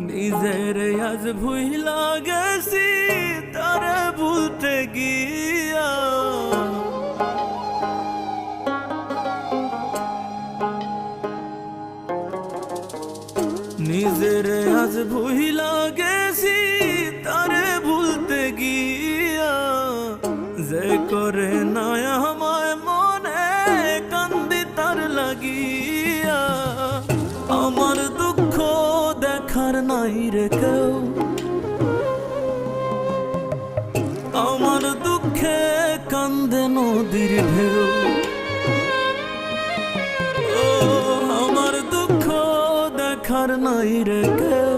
নিজের আজ ভুইলা গেছি তারে ভুলতে গিয়া, নিজের আজ ভুইলা গেছি তারে ভুলতে গিয়া, যে করে না আমায় মনে কান্দি তার লাগিয়া। আমার দুঃখ দেখার নাই রে কেউ, আমার দুঃখে কান্দে নদীর ঢেউ। ও আমার দুঃখ দেখার নাই রে কেউ।